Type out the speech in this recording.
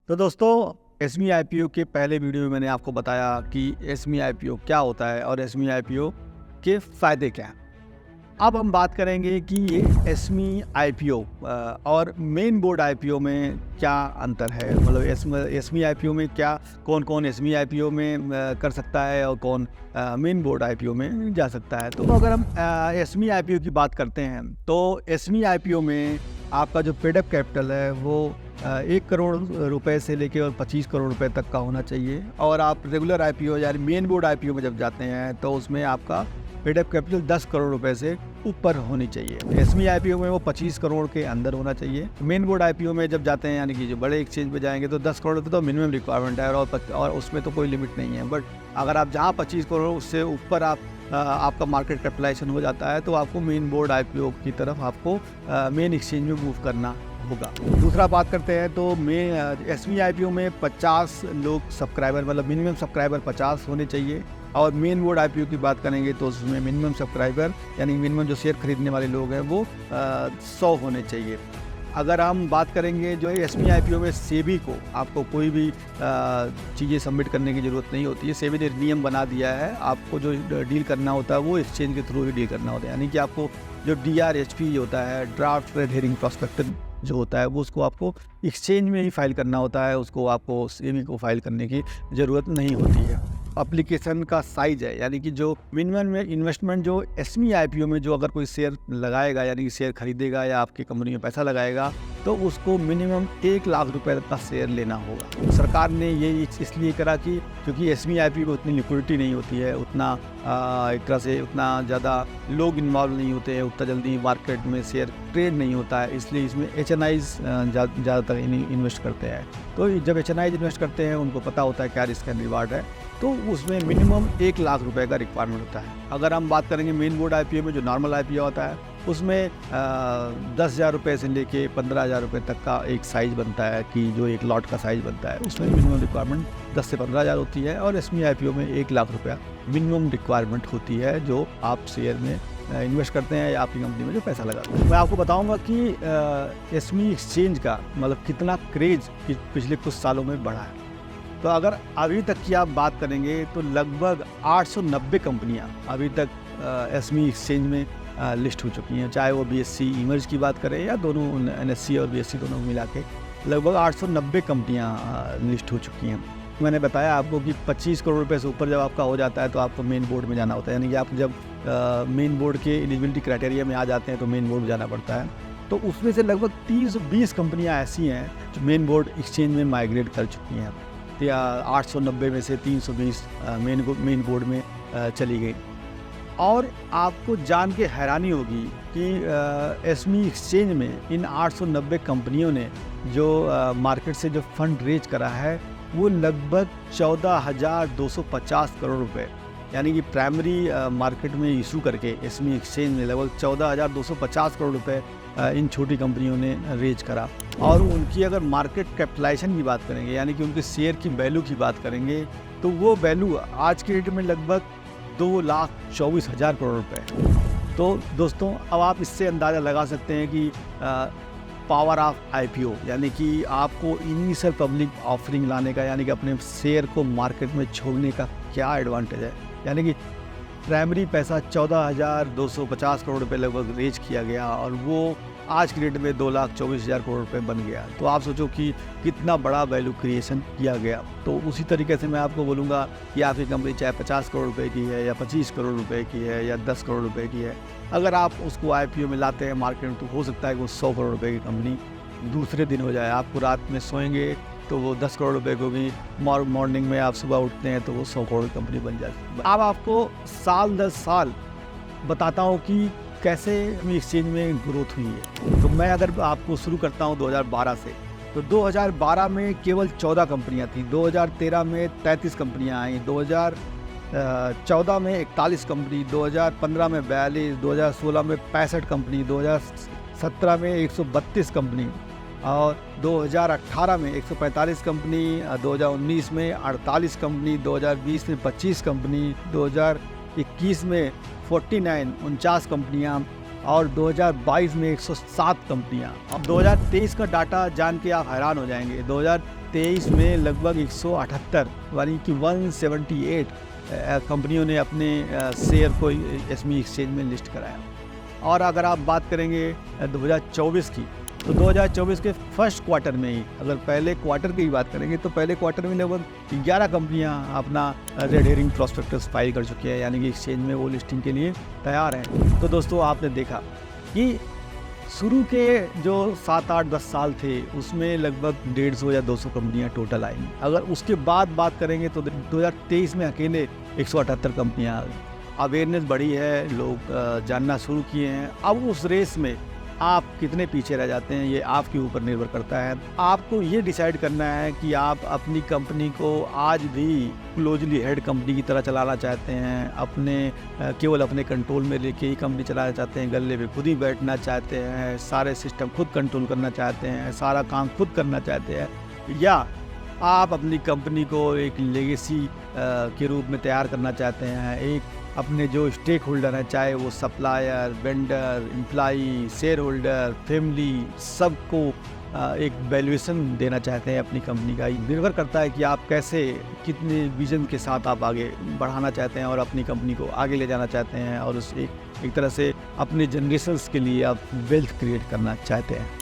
तो दोस्तों एसमी आईपीओ के पहले वीडियो में मैंने आपको बताया कि एसमी आईपीओ क्या होता है और एसमी आईपीओ के फ़ायदे क्या हैं। अब हम बात करेंगे कि ये एसमी आईपीओ और मेन बोर्ड आईपीओ में क्या अंतर है। मतलब एसमी आईपीओ में क्या कौन कौन एसमी आईपीओ में कर सकता है और कौन मेन बोर्ड आईपीओ में जा सकता है। तो अगर हम एसमी आईपीओ की बात करते हैं तो एसमी आईपीओ में आपका जो पेड अप कैपिटल है वो 1 करोड़ रुपए से लेके और 25 करोड़ रुपए तक का होना चाहिए। और आप रेगुलर आईपीओ यानी मेन बोर्ड आईपीओ में जब जाते हैं तो उसमें आपका पेड अप कैपिटल 10 करोड़ रुपए से ऊपर होनी चाहिए। एसमी आईपीओ में वो 25 करोड़ के अंदर होना चाहिए। मेन बोर्ड आईपीओ में जब जाते हैं यानी कि जो बड़े एक्सचेंज पे जाएंगे तो 10 करोड़ रुपए तो मिनिमम रिक्वायरमेंट है और उसमें तो कोई लिमिट नहीं है। बट अगर आप जहाँ 25 करोड़ उससे ऊपर आपका मार्केट कैपिटलाइजेशन हो जाता है तो आपको मेन बोर्ड आईपीओ की तरफ आपको मेन एक्सचेंज में मूव करना होगा। दूसरा बात करते हैं तो एसमी आईपीओ में 50 लोग सब्सक्राइबर मतलब मिनिमम सब्सक्राइबर 50 होने चाहिए। और मेन बोर्ड आईपीओ की बात करेंगे तो उसमें मिनिमम सब्सक्राइबर यानी मिनिमम जो शेयर खरीदने वाले लोग हैं वो 100 होने चाहिए। अगर हम बात करेंगे जो एसमी आईपीओ में सेबी को आपको कोई भी चीज़ें सबमिट करने की ज़रूरत नहीं होती है। सेबी ने नियम बना दिया है, आपको जो डील करना होता है वो एक्सचेंज के थ्रू ही डील करना होता है। यानी कि आपको जो DRHP होता है, ड्राफ्ट रेड हेरिंग प्रॉस्पेक्टस जो होता है वो उसको आपको एक्सचेंज में ही फाइल करना होता है, उसको आपको सेबी को फाइल करने की ज़रूरत नहीं होती है। एप्लीकेशन का साइज है यानी कि जो मिनिमम में इन्वेस्टमेंट जो एसमी आईपीओ में जो अगर कोई शेयर लगाएगा यानी कि शेयर खरीदेगा या आपकी कंपनी में पैसा लगाएगा तो उसको मिनिमम 1 लाख रुपए का शेयर लेना होगा। सरकार ने ये इसलिए करा कि क्योंकि एसमी आईपीओ में उतनी लिक्विडिटी नहीं होती है, उतना एक तरह से उतना ज़्यादा लोग इन्वॉल्व नहीं होते हैं, उतना जल्दी मार्केट में शेयर ट्रेड नहीं होता है, इसलिए इसमें HNIs ज़्यादातर इन्वेस्ट करते हैं। तो जब HNIs इन्वेस्ट करते हैं उनको पता होता है क्या रिस्क एंड रिवार्ड है, तो उसमें मिनिमम 1 लाख रुपए का रिक्वायरमेंट होता है। अगर हम बात करेंगे मेन बोर्ड आईपीओ में जो नॉर्मल आईपीओ होता है उसमें 10,000 रुपये से लेके 15,000 रुपये तक का एक साइज़ बनता है कि जो एक लॉट का साइज़ बनता है उसमें मिनिमम रिक्वायरमेंट 10 से 15,000 होती है। और एसमी आईपीओ में 1 लाख रुपया मिनिमम रिक्वायरमेंट होती है जो आप शेयर में इन्वेस्ट करते हैं या आपकी कंपनी में जो पैसा लगाते हैं। मैं आपको बताऊंगा कि एसमी एक्सचेंज का मतलब कितना क्रेज पिछले कुछ सालों में बढ़ा है। तो अगर अभी तक की आप बात करेंगे तो लगभग 890 कंपनियां अभी तक एसमी एक्सचेंज में लिस्ट हो चुकी हैं, चाहे वो BSE इमर्ज की बात करें या दोनों NSE और BSE दोनों मिला के लगभग 890 कंपनियां लिस्ट हो चुकी हैं। मैंने बताया आपको कि 25 करोड़ रुपए से ऊपर जब आपका हो जाता है तो आपको मेन बोर्ड में जाना होता है। यानी कि आप जब मेन बोर्ड के एलिजिबिलिटी क्राइटेरिया में आ जाते हैं तो मेन बोर्ड में जाना पड़ता है। तो उसमें से लगभग 320 कंपनियां ऐसी हैं जो मेन बोर्ड एक्सचेंज में माइग्रेट कर चुकी हैं या 890 में से 320 मेन बोर्ड में चली गई। और आपको जान के हैरानी होगी कि एसमी एक्सचेंज में इन 890 कंपनियों ने जो मार्केट से जो फंड रेज करा है वो लगभग 14,250 करोड़ रुपए यानी कि प्राइमरी मार्केट में इशू करके एसमी एक्सचेंज में लगभग 14,250 करोड़ रुपए इन छोटी कंपनियों ने रेज करा। और उनकी अगर मार्केट कैपिटलाइजेशन की बात करेंगे यानी कि उनके शेयर की वैल्यू की बात करेंगे तो वो वैल्यू आज के डेट में लगभग 2,24,000 करोड़ रुपए। तो दोस्तों अब आप इससे अंदाज़ा लगा सकते हैं कि पावर ऑफ आईपीओ यानी कि आपको इनिशियल पब्लिक ऑफरिंग लाने का यानी कि अपने शेयर को मार्केट में छोड़ने का क्या एडवांटेज है। यानी कि प्राइमरी पैसा 14,250 करोड़ रुपए लगभग रेज किया गया और वो आज की डेट में 2,24,000 करोड़ रुपए बन गया। तो आप सोचो कि कितना बड़ा वैल्यू क्रिएशन किया गया। तो उसी तरीके से मैं आपको बोलूँगा कि आपकी कंपनी चाहे 50 करोड़ रुपए की है या 25 करोड़ रुपए की है या 10 करोड़ रुपए की है, अगर आप उसको आईपीओ में लाते हैं मार्केट में तो हो सकता है कि वो 100 करोड़ रुपए की कंपनी दूसरे दिन हो जाए। आपको रात में सोएंगे तो वो 10 करोड़ रुपए को भी मॉर्निंग में आप सुबह उठते हैं तो वो 100 करोड़ की कंपनी बन जाती है। अब आपको साल दर साल बताता हूँ कि कैसे एक्सचेंज में ग्रोथ हुई है। तो मैं अगर आपको शुरू करता हूँ 2012 से तो 2012 में केवल 14 कंपनियाँ थीं, 2013 में 33 कंपनियाँ आई, 2014 में 41 कंपनी, 2015 में 42, 2016 में 65 कंपनी, 2017 में 132 कंपनी और 2018 में 145 कंपनी, 2019 में 48 कंपनी, 2020 में 25 कंपनी, 2021 में 49 कंपनियां और 2022 में 107 कंपनियां। अब 2023 का डाटा जान के आप हैरान हो जाएंगे। 2023 में लगभग 178 यानी कि 178 कंपनियों ने अपने शेयर को एसमी एक्सचेंज में लिस्ट कराया। और अगर आप बात करेंगे 2024 की, तो 2024 के फर्स्ट क्वार्टर में ही, अगर पहले क्वार्टर की बात करेंगे तो पहले क्वार्टर में लगभग 11 कंपनियां अपना रेड हेरिंग प्रॉस्पेक्टस फाइल कर चुकी है, यानी कि एक्सचेंज में वो लिस्टिंग के लिए तैयार हैं। तो दोस्तों आपने देखा कि शुरू के जो 7, 8, 10 साल थे उसमें लगभग 150 या 200 कंपनियां टोटल आई। अगर उसके बाद बात करेंगे तो 2023 में अकेले 178 कंपनियां आ गई। अवेयरनेस बढ़ी है, लोग जानना शुरू किए हैं। अब उस रेस में आप कितने पीछे रह जाते हैं ये आपके ऊपर निर्भर करता है। आपको ये डिसाइड करना है कि आप अपनी कंपनी को आज भी क्लोजली हेड कंपनी की तरह चलाना चाहते हैं, केवल अपने कंट्रोल में लेके ही कंपनी चलाना चाहते हैं, गले पे खुद ही बैठना चाहते हैं, सारे सिस्टम खुद कंट्रोल करना चाहते हैं, सारा काम खुद करना चाहते हैं, या आप अपनी कंपनी को एक लेगेसी के रूप में तैयार करना चाहते हैं। एक अपने जो स्टेक होल्डर हैं, चाहे वो supplier, vendor, employee, share holder, family, सबको एक वैल्यूएशन देना चाहते हैं अपनी कंपनी का। निर्भर करता है कि आप कैसे, कितने विजन के साथ आप आगे बढ़ाना चाहते हैं और अपनी कंपनी को आगे ले जाना चाहते हैं, और उस एक तरह से अपने जनरेशन्स के लिए आप वेल्थ क्रिएट करना चाहते हैं।